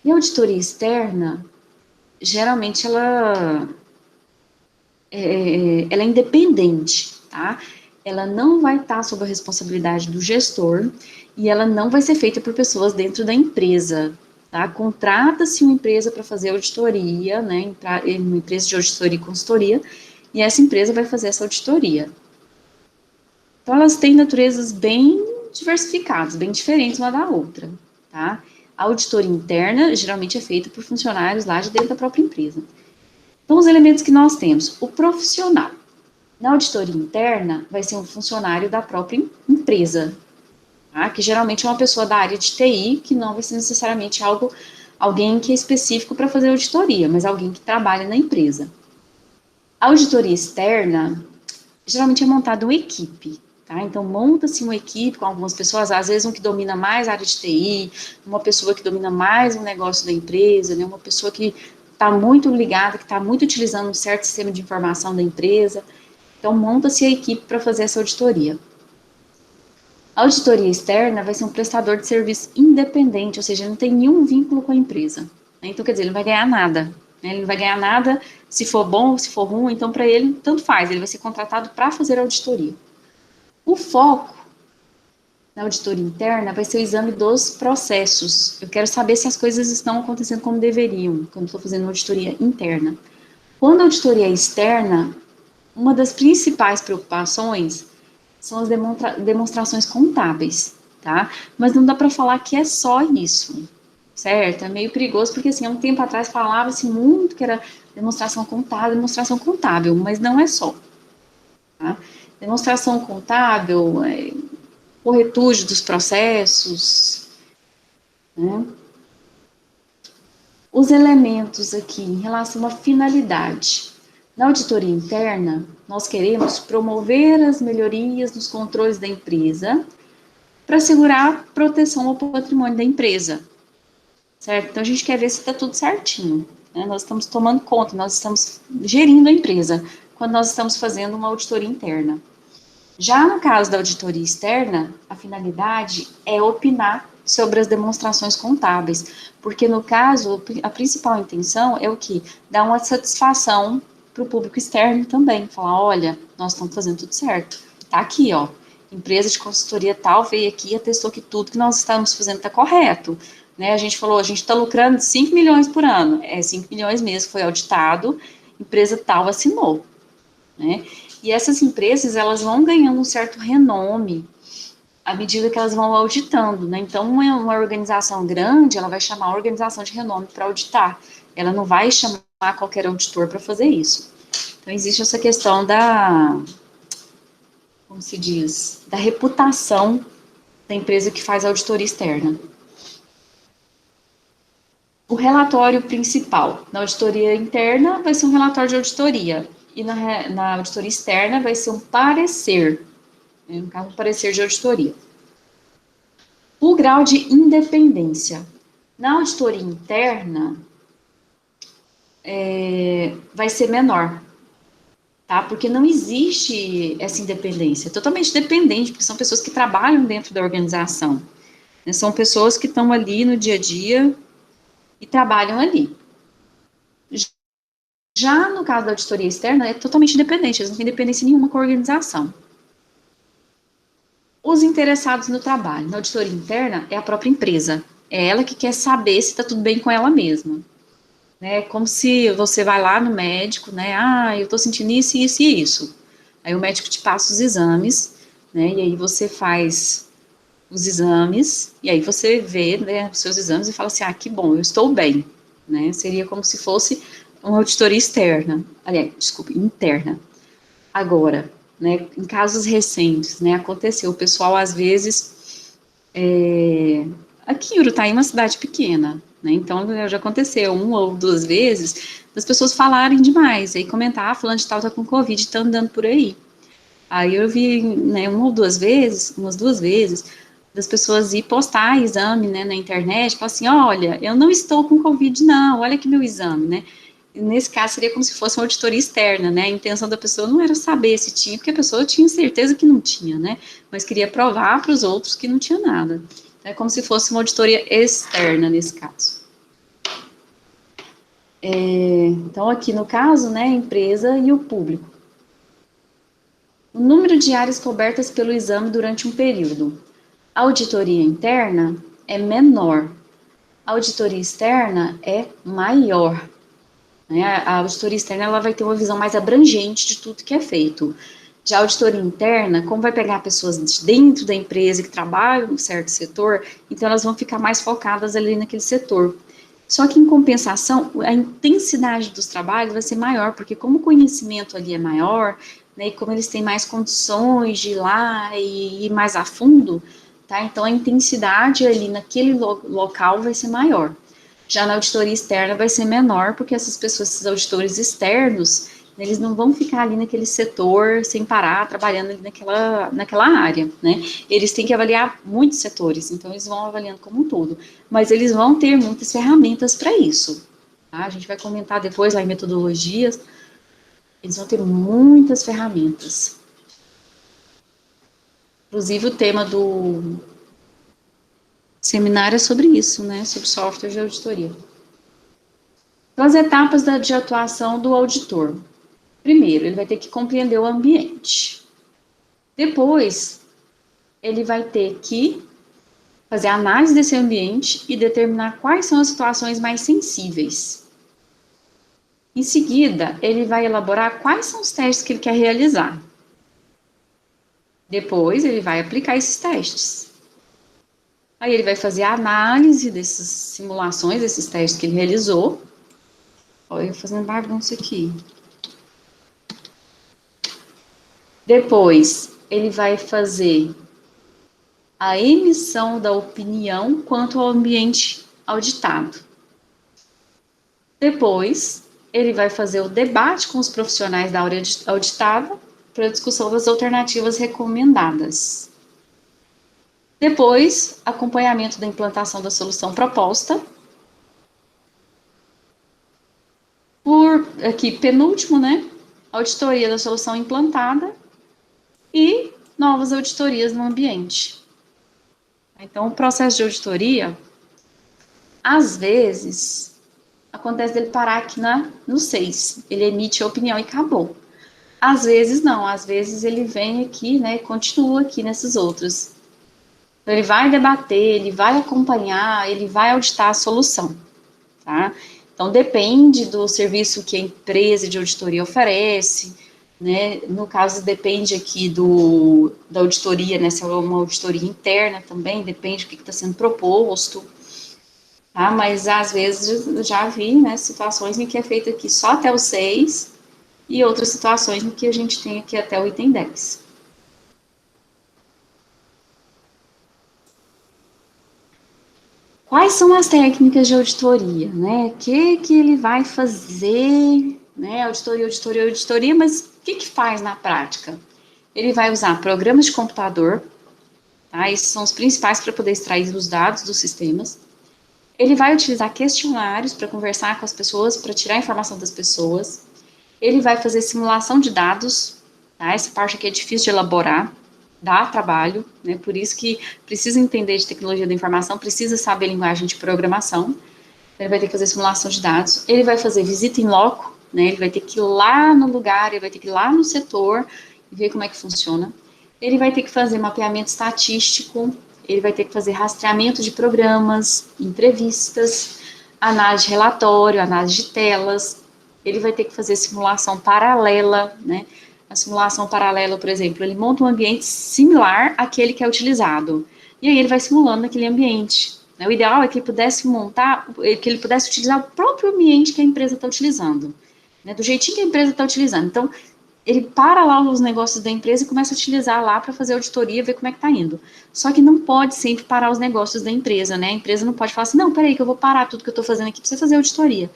E a auditoria externa, geralmente, ela é independente, tá? Ela não vai estar sob a responsabilidade do gestor e ela não vai ser feita por pessoas dentro da empresa, tá? Contrata-se uma empresa para fazer auditoria, né? Uma empresa de auditoria e consultoria, e essa empresa vai fazer essa auditoria. Então, elas têm naturezas bem diversificadas, bem diferentes uma da outra, tá? A auditoria interna geralmente é feita por funcionários lá de dentro da própria empresa. Então, os elementos que nós temos, o profissional. Na auditoria interna, vai ser um funcionário da própria empresa, tá? Que geralmente é uma pessoa da área de TI, que não vai ser necessariamente alguém que é específico para fazer auditoria, mas alguém que trabalha na empresa. A auditoria externa, geralmente é montada uma equipe, tá? Então, monta-se uma equipe com algumas pessoas, às vezes um que domina mais a área de TI, uma pessoa que domina mais o negócio da empresa, né? Uma pessoa que está muito ligada, que está muito utilizando um certo sistema de informação da empresa. Então, monta-se a equipe para fazer essa auditoria. A auditoria externa vai ser um prestador de serviço independente, ou seja, não tem nenhum vínculo com a empresa. Né? Então, quer dizer, ele não vai ganhar nada. Né? Ele não vai ganhar nada se for bom ou se for ruim, então para ele, tanto faz, ele vai ser contratado para fazer a auditoria. O foco na auditoria interna vai ser o exame dos processos. Eu quero saber se as coisas estão acontecendo como deveriam, quando estou fazendo uma auditoria interna. Quando a auditoria é externa, uma das principais preocupações são as demonstrações contábeis, tá? Mas não dá para falar que é só isso, certo? É meio perigoso, porque assim, há um tempo atrás falava-se muito que era demonstração contábil, mas não é só, tá? Demonstração contábil, corretagem dos processos, né? Os elementos aqui em relação à finalidade. Na auditoria interna, nós queremos promover as melhorias nos controles da empresa para assegurar a proteção ao patrimônio da empresa, certo? Então, a gente quer ver se está tudo certinho, né? Nós estamos tomando conta, nós estamos gerindo a empresa quando nós estamos fazendo uma auditoria interna. Já no caso da auditoria externa, a finalidade é opinar sobre as demonstrações contábeis, porque no caso, a principal intenção é o que? Dar uma satisfação para o público externo também, falar, olha, nós estamos fazendo tudo certo, tá aqui, ó, empresa de consultoria tal veio aqui e atestou que tudo que nós estamos fazendo está correto, né, a gente falou, a gente está lucrando 5 milhões por ano, 5 milhões mesmo, foi auditado, empresa tal assinou, né, e essas empresas, elas vão ganhando um certo renome à medida que elas vão auditando, né? Então, uma organização grande, ela vai chamar uma organização de renome para auditar. Ela não vai chamar qualquer auditor para fazer isso. Então, existe essa questão da, como se diz, da reputação da empresa que faz a auditoria externa. O relatório principal na auditoria interna vai ser um relatório de auditoria, e na auditoria externa vai ser um parecer, né, no caso, um parecer de auditoria. O grau de independência. Na auditoria interna, vai ser menor, tá? Porque não existe essa independência, é totalmente dependente, porque são pessoas que trabalham dentro da organização, né? São pessoas que estão ali no dia a dia e trabalham ali. Já no caso da auditoria externa, é totalmente independente, eles não têm dependência nenhuma com a organização. Os interessados no trabalho. Na auditoria interna, é a própria empresa. É ela que quer saber se está tudo bem com ela mesma. É como se você vai lá no médico, né? Ah, eu estou sentindo isso, isso e isso. Aí o médico te passa os exames, né? E aí você faz os exames, e aí você vê, né, os seus exames e fala assim, ah, que bom, eu estou bem, né? Seria como se fosse uma auditoria externa, aliás, desculpe, interna. Agora, né, em casos recentes, né, aconteceu, o pessoal às vezes, aqui em Urutaí é uma cidade pequena, né, então já aconteceu uma ou duas vezes, das pessoas falarem demais, aí comentar, ah, fulano de tal tá com Covid, tá andando por aí. Aí eu vi, né, uma ou duas vezes, umas duas vezes, das pessoas ir postar exame, né, na internet, falar assim, olha, eu não estou com Covid, não, olha aqui meu exame, né. Nesse caso, seria como se fosse uma auditoria externa, né? A intenção da pessoa não era saber se tinha, porque a pessoa tinha certeza que não tinha, né? Mas queria provar para os outros que não tinha nada. É como se fosse uma auditoria externa nesse caso. Então, aqui no caso, né, a empresa e o público. O número de áreas cobertas pelo exame durante um período. A auditoria interna é menor. A auditoria externa é maior. Né? A auditoria externa ela vai ter uma visão mais abrangente de tudo que é feito. Já a auditoria interna, como vai pegar pessoas de dentro da empresa que trabalham em certo setor, então elas vão ficar mais focadas ali naquele setor. Só que, em compensação, a intensidade dos trabalhos vai ser maior, porque como o conhecimento ali é maior, né, e como eles têm mais condições de ir lá e ir mais a fundo, tá? Então a intensidade ali naquele local vai ser maior. Já na auditoria externa vai ser menor, porque essas pessoas, esses auditores externos, eles não vão ficar ali naquele setor sem parar, trabalhando ali naquela área, né? Eles têm que avaliar muitos setores, então eles vão avaliando como um todo. Mas eles vão ter muitas ferramentas para isso, tá? A gente vai comentar depois lá em metodologias, eles vão ter muitas ferramentas. Inclusive o tema do seminário é sobre isso, né? Sobre software de auditoria. Então, as etapas de atuação do auditor. Primeiro, ele vai ter que compreender o ambiente. Depois, ele vai ter que fazer a análise desse ambiente e determinar quais são as situações mais sensíveis. Em seguida, ele vai elaborar quais são os testes que ele quer realizar. Depois, ele vai aplicar esses testes. Aí, ele vai fazer a análise dessas simulações, desses testes que ele realizou. Olha, eu fazendo bagunça aqui. Depois, ele vai fazer a emissão da opinião quanto ao ambiente auditado. Depois, ele vai fazer o debate com os profissionais da área auditada para a discussão das alternativas recomendadas. Depois, acompanhamento da implantação da solução proposta. Por aqui, penúltimo, né? Auditoria da solução implantada e novas auditorias no ambiente. Então, o processo de auditoria, às vezes, acontece dele parar aqui no 6. Ele emite a opinião e acabou. Às vezes, não. Às vezes, ele vem aqui, né, e continua aqui nesses outros. Então, ele vai debater, ele vai acompanhar, ele vai auditar a solução, tá? Então, depende do serviço que a empresa de auditoria oferece, né? No caso, depende aqui da auditoria, né? Se é uma auditoria interna também, depende do que está sendo proposto, tá? Mas às vezes eu já vi, né, situações em que é feito aqui só até o 6 e outras situações em que a gente tem aqui até o item 10. Quais são as técnicas de auditoria, né? O que ele vai fazer, né? Auditoria, mas o que faz na prática? Ele vai usar programas de computador, tá? Esses são os principais para poder extrair os dados dos sistemas. Ele vai utilizar questionários para conversar com as pessoas, para tirar a informação das pessoas. Ele vai fazer simulação de dados, tá? Essa parte aqui é difícil de elaborar, dá trabalho, né? Por isso que precisa entender de tecnologia da informação, precisa saber linguagem de programação. Ele vai ter que fazer simulação de dados. Ele vai fazer visita em loco, né? Ele vai ter que ir lá no lugar, ele vai ter que ir lá no setor e ver como é que funciona. Ele vai ter que fazer mapeamento estatístico, ele vai ter que fazer rastreamento de programas, entrevistas, análise de relatório, análise de telas. Ele vai ter que fazer simulação paralela, né? A simulação paralela, por exemplo, ele monta um ambiente similar àquele que é utilizado. E aí ele vai simulando aquele ambiente. Né? O ideal é que ele pudesse montar, que ele pudesse utilizar o próprio ambiente que a empresa está utilizando. Né? Do jeitinho que a empresa está utilizando. Então, ele para lá os negócios da empresa e começa a utilizar lá para fazer auditoria, ver como é que está indo. Só que não pode sempre parar os negócios da empresa, né? A empresa não pode falar assim, não, peraí que eu vou parar tudo que eu estou fazendo aqui para você fazer auditoria.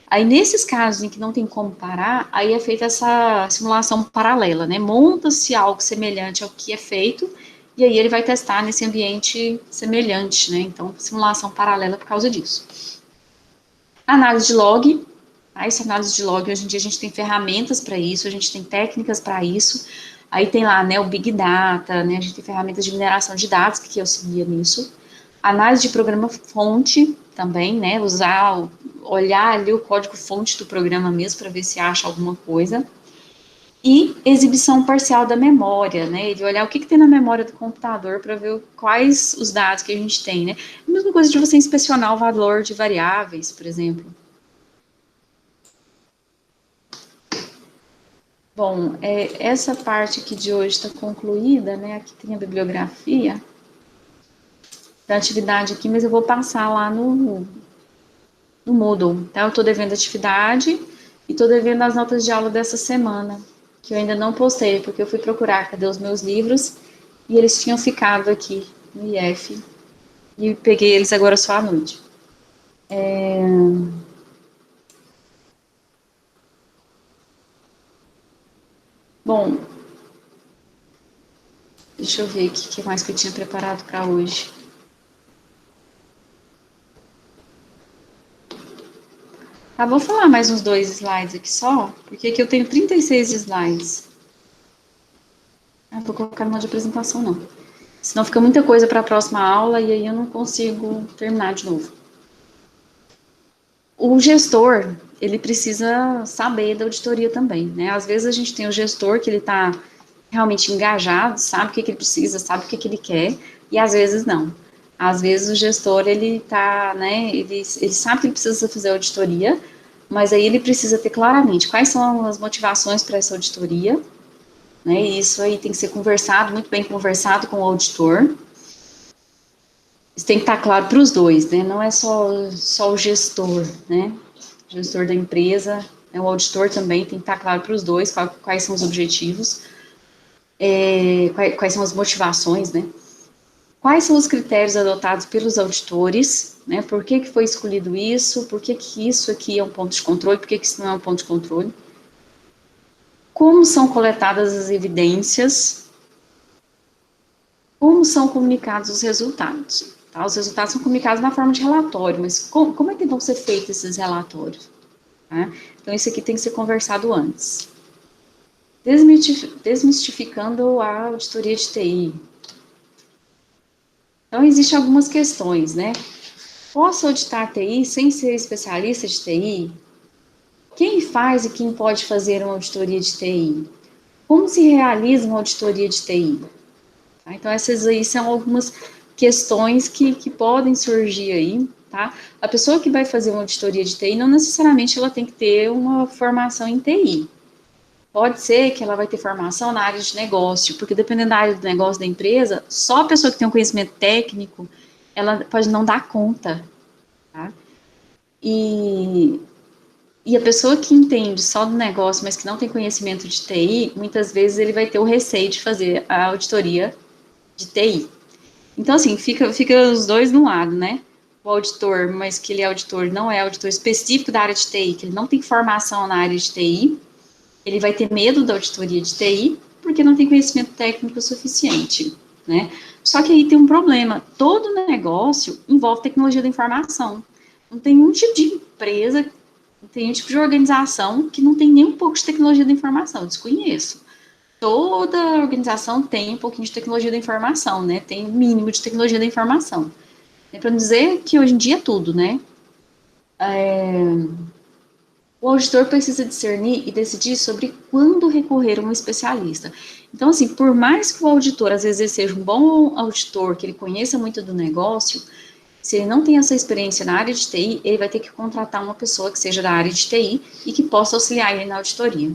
Aí, nesses casos em que não tem como parar, aí é feita essa simulação paralela, né? Monta-se algo semelhante ao que é feito, e aí ele vai testar nesse ambiente semelhante, né? Então, simulação paralela por causa disso. Análise de log. Essa análise de log, hoje em dia a gente tem ferramentas para isso, a gente tem técnicas para isso. Aí tem lá, né, o Big Data, né? A gente tem ferramentas de mineração de dados que auxilia nisso. Análise de programa fonte também, né? Olhar ali o código-fonte do programa mesmo para ver se acha alguma coisa. E exibição parcial da memória, né? Ele olhar o que tem na memória do computador para ver quais os dados que a gente tem, né? A mesma coisa de você inspecionar o valor de variáveis, por exemplo. Bom, essa parte aqui de hoje está concluída, né? Aqui tem a bibliografia da atividade aqui, mas eu vou passar lá no Moodle, tá? Eu estou devendo atividade e estou devendo as notas de aula dessa semana, que eu ainda não postei, porque eu fui procurar cadê os meus livros e eles tinham ficado aqui no IF e peguei eles agora só à noite. Bom, deixa eu ver o que mais que eu tinha preparado para hoje. Tá, vou falar mais uns 2 slides aqui só, porque aqui eu tenho 36 slides. Ah, vou colocar numa de apresentação não. Senão fica muita coisa para a próxima aula e aí eu não consigo terminar de novo. O gestor, ele precisa saber da auditoria também, né? Às vezes a gente tem o gestor que ele está realmente engajado, sabe o que ele precisa, sabe o que ele quer, e às vezes não. Às vezes o gestor, ele tá, né, ele sabe que ele precisa fazer auditoria, mas aí ele precisa ter claramente quais são as motivações para essa auditoria, né, e isso aí tem que ser conversado, muito bem conversado com o auditor. Isso tem que estar claro para os dois, né, não é só o gestor, né, o gestor da empresa, né, o auditor também tem que estar claro para os dois quais são os objetivos, quais são as motivações, né, quais são os critérios adotados pelos auditores, né, por que foi escolhido isso, por que isso aqui é um ponto de controle, por que isso não é um ponto de controle, como são coletadas as evidências, como são comunicados os resultados. Tá? Os resultados são comunicados na forma de relatório, mas como é que vão ser feitos esses relatórios? Tá? Então, isso aqui tem que ser conversado antes. Desmistificando a auditoria de TI. Então, existem algumas questões, né? Posso auditar TI sem ser especialista de TI? Quem faz e quem pode fazer uma auditoria de TI? Como se realiza uma auditoria de TI? Tá? Então, essas aí são algumas questões que podem surgir aí, tá? A pessoa que vai fazer uma auditoria de TI, não necessariamente ela tem que ter uma formação em TI, Pode ser que ela vai ter formação na área de negócio, porque dependendo da área do negócio da empresa, só a pessoa que tem um conhecimento técnico, ela pode não dar conta, tá? E, e a pessoa que entende só do negócio, mas que não tem conhecimento de TI, muitas vezes ele vai ter o receio de fazer a auditoria de TI. Então, assim, fica os dois no lado, né? O auditor, mas que ele é auditor, não é auditor específico da área de TI, que ele não tem formação na área de TI, ele vai ter medo da auditoria de TI, porque não tem conhecimento técnico suficiente, né? Só que aí tem um problema, todo negócio envolve tecnologia da informação. Não tem um tipo de empresa, não tem um tipo de organização que não tem nem um pouco de tecnologia da informação, eu desconheço. Toda organização tem um pouquinho de tecnologia da informação, né? Tem um mínimo de tecnologia da informação. É para não dizer que hoje em dia é tudo, né? O auditor precisa discernir e decidir sobre quando recorrer a um especialista. Então, assim, por mais que o auditor, às vezes, ele seja um bom auditor, que ele conheça muito do negócio, se ele não tem essa experiência na área de TI, ele vai ter que contratar uma pessoa que seja da área de TI e que possa auxiliar ele na auditoria.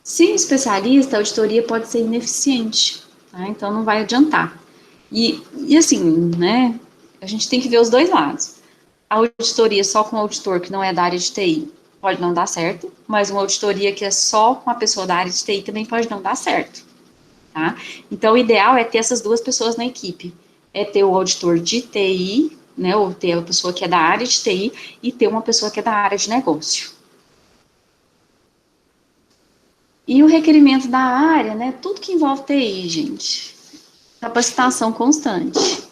Sem especialista, a auditoria pode ser ineficiente, tá? Então não vai adiantar. E assim, né, a gente tem que ver os dois lados. A auditoria só com o auditor que não é da área de TI pode não dar certo, mas uma auditoria que é só com a pessoa da área de TI também pode não dar certo, tá? Então o ideal é ter essas duas pessoas na equipe. É ter o auditor de TI, né, ou ter a pessoa que é da área de TI e ter uma pessoa que é da área de negócio. E o requerimento da área, né, tudo que envolve TI, gente. Capacitação constante,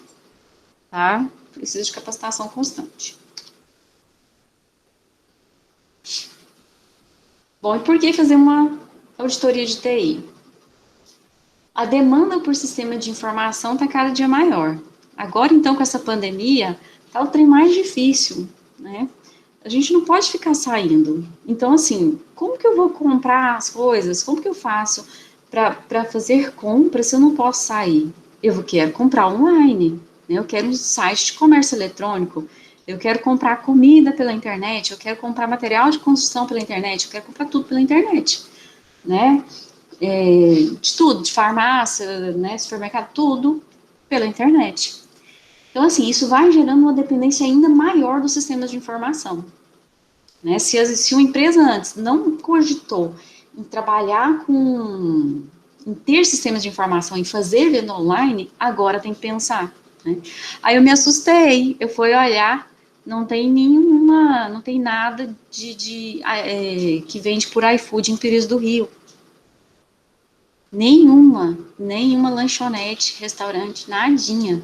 tá? Precisa de capacitação constante. Bom, e por que fazer uma auditoria de TI? A demanda por sistema de informação está cada dia maior. Agora, então, com essa pandemia, está o trem mais difícil, né? A gente não pode ficar saindo. Então, assim, como que eu vou comprar as coisas? Como que eu faço para fazer compras se eu não posso sair? Eu quero comprar online, né? Eu quero um site de comércio eletrônico, eu quero comprar comida pela internet, eu quero comprar material de construção pela internet, eu quero comprar tudo pela internet, né? De tudo, de farmácia, né, supermercado, tudo pela internet. Então, assim, isso vai gerando uma dependência ainda maior dos sistemas de informação. Né? Se uma empresa antes não cogitou em trabalhar em ter sistemas de informação e fazer venda online, agora tem que pensar. Né? Aí eu me assustei, eu fui olhar, não tem nenhuma, não tem nada que vende por iFood em Pires do Rio. Nenhuma lanchonete, restaurante, nadinha.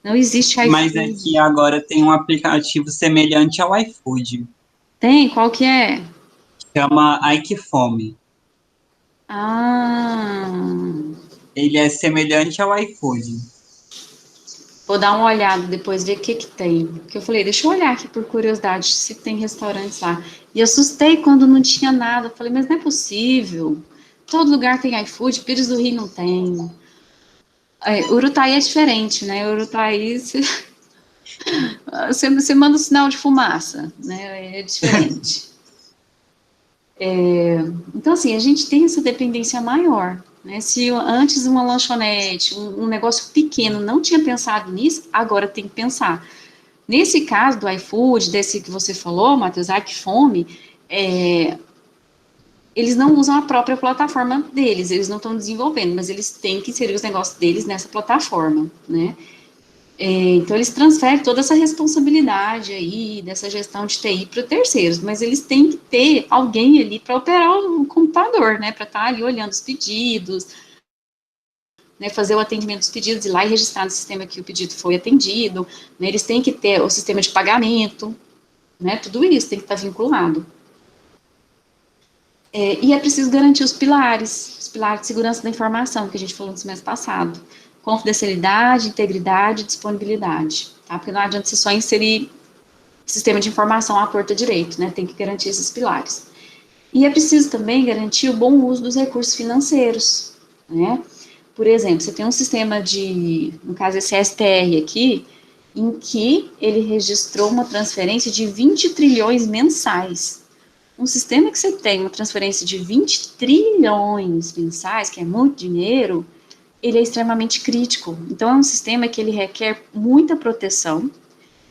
Não existe Mas iFood. aqui agora tem um aplicativo semelhante ao iFood. Tem? Qual que é? Chama Aikifome. Ah, Ele é semelhante ao iFood. vou dar uma olhada depois, ver o que que tem. Porque eu falei, deixa eu olhar aqui por curiosidade se tem restaurantes lá. E assustei quando não tinha nada. Eu falei, mas não é possível. Todo lugar tem iFood, Pires do Rio não tem. Urutaí é diferente, né? Urutaí, você manda um sinal de fumaça, né? É diferente. Então, assim, a gente tem essa dependência maior, né? Se antes uma lanchonete, um negócio pequeno não tinha pensado nisso, agora tem que pensar. Nesse caso do iFood, desse que você falou, Matheus, Fome, eles não usam a própria plataforma deles, eles não estão desenvolvendo, mas eles têm que inserir os negócios deles nessa plataforma, né? Então, eles transferem toda essa responsabilidade aí, dessa gestão de TI para terceiros, mas eles têm que ter alguém ali para operar o computador, né, para estar ali olhando os pedidos, né, fazer o atendimento dos pedidos, ir lá e registrar no sistema que o pedido foi atendido, né, eles têm que ter o sistema de pagamento, né, tudo isso tem que estar vinculado. E é preciso garantir os pilares de segurança da informação, que a gente falou no semestre passado. Confidencialidade, integridade e disponibilidade. Tá? Porque não adianta você só inserir sistema de informação à torta direito, né? Tem que garantir esses pilares. E é preciso também garantir o bom uso dos recursos financeiros, né? Por exemplo, você tem um sistema no caso esse STR aqui, em que ele registrou uma transferência de 20 trilhões mensais. um sistema que você tem uma transferência de 20 trilhões mensais, que é muito dinheiro, ele é extremamente crítico. Então, é um sistema que ele requer muita proteção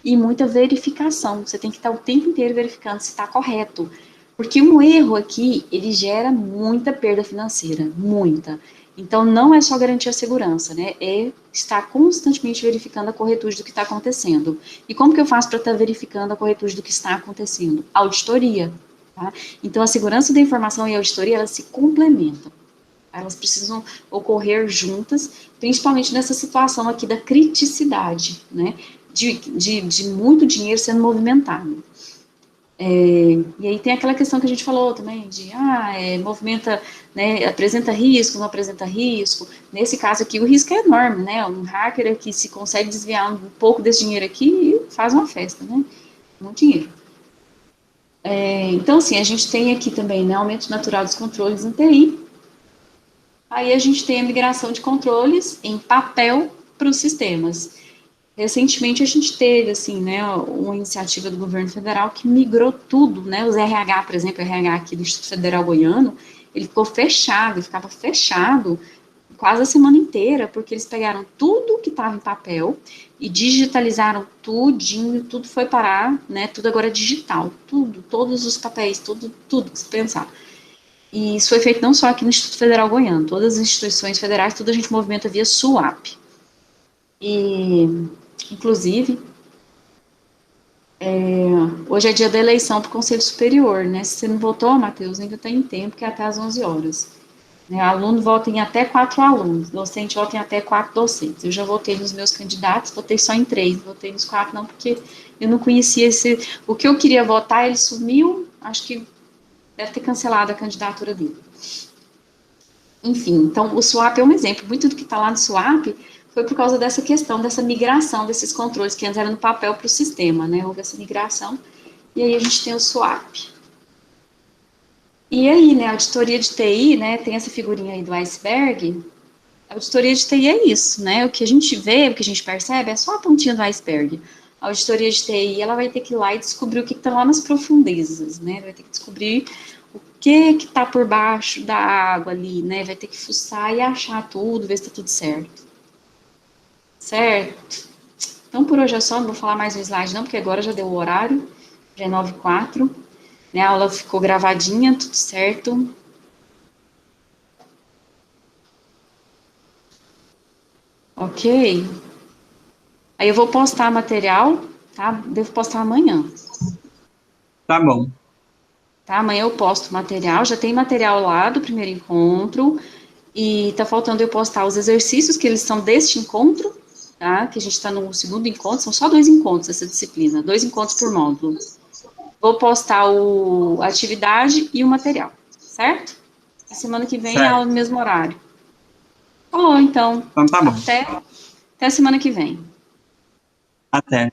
e muita verificação. Você tem que estar o tempo inteiro verificando se está correto. Porque um erro aqui, ele gera muita perda financeira, muita. Então, não é só garantir a segurança, né? É estar constantemente verificando a corretude do que está acontecendo. E como que eu faço para estar verificando a corretude do que está acontecendo? Auditoria. Tá? Então, a segurança da informação e a auditoria, elas se complementam. Elas precisam ocorrer juntas, principalmente nessa situação aqui da criticidade, né? De muito dinheiro sendo movimentado. E aí tem aquela questão que a gente falou também, movimenta, né, apresenta risco, não apresenta risco. Nesse caso aqui, o risco é enorme, né? Um hacker aqui, se consegue desviar um pouco desse dinheiro aqui, faz uma festa, né? Muito dinheiro. Então, assim, a gente tem aqui também, né, aumento natural dos controles em TI. Aí a gente tem a migração de controles em papel para os sistemas. Recentemente a gente teve, assim, né, uma iniciativa do governo federal que migrou tudo, né, os RH, por exemplo, o RH aqui do Instituto Federal Goiano, ele ficou fechado, ele ficava fechado quase a semana inteira, porque eles pegaram tudo que estava em papel e digitalizaram tudinho, tudo foi parar, né, tudo agora é digital, tudo, todos os papéis, tudo que você pensar. E isso foi feito não só aqui no Instituto Federal Goiano, todas as instituições federais, tudo a gente movimenta via SUAP. E, inclusive, hoje é dia da eleição para o Conselho Superior, né? Se você não votou, Matheus, ainda tem tempo, que é até às 11 horas. Né? Aluno vota em até 4 alunos, docente vota em até 4 docentes. Eu já votei nos meus candidatos, votei só em 3, votei nos 4 não, porque eu não conhecia o que eu queria votar, ele sumiu, acho que deve ter cancelado a candidatura dele. Enfim, então o SWAP é um exemplo. Muito do que está lá no SWAP foi por causa dessa questão, dessa migração desses controles, que antes era no papel para o sistema, né? Houve essa migração, e aí a gente tem o SWAP. E aí, né, a auditoria de TI, né, tem essa figurinha aí do iceberg. A auditoria de TI é isso, né? O que a gente vê, o que a gente percebe é só a pontinha do iceberg. A auditoria de TI, ela vai ter que ir lá e descobrir o que está lá nas profundezas, né? Vai ter que descobrir o que está por baixo da água ali, né? Vai ter que fuçar e achar tudo, ver se está tudo certo. Certo? Então, por hoje é só, não vou falar mais no slide não, porque agora já deu o horário, já é 9h04, né? A aula ficou gravadinha, tudo certo. Ok? Aí eu vou postar material, tá? Devo postar amanhã. Tá bom. Tá? Amanhã eu posto material, já tem material lá do primeiro encontro, e tá faltando eu postar os exercícios que eles são deste encontro, tá? Que a gente está no segundo encontro, são só 2 encontros essa disciplina, 2 encontros por módulo. Vou postar a atividade e o material, certo? E semana que vem é aula no mesmo horário. Falou, então. Então tá bom. Até semana que vem. Até.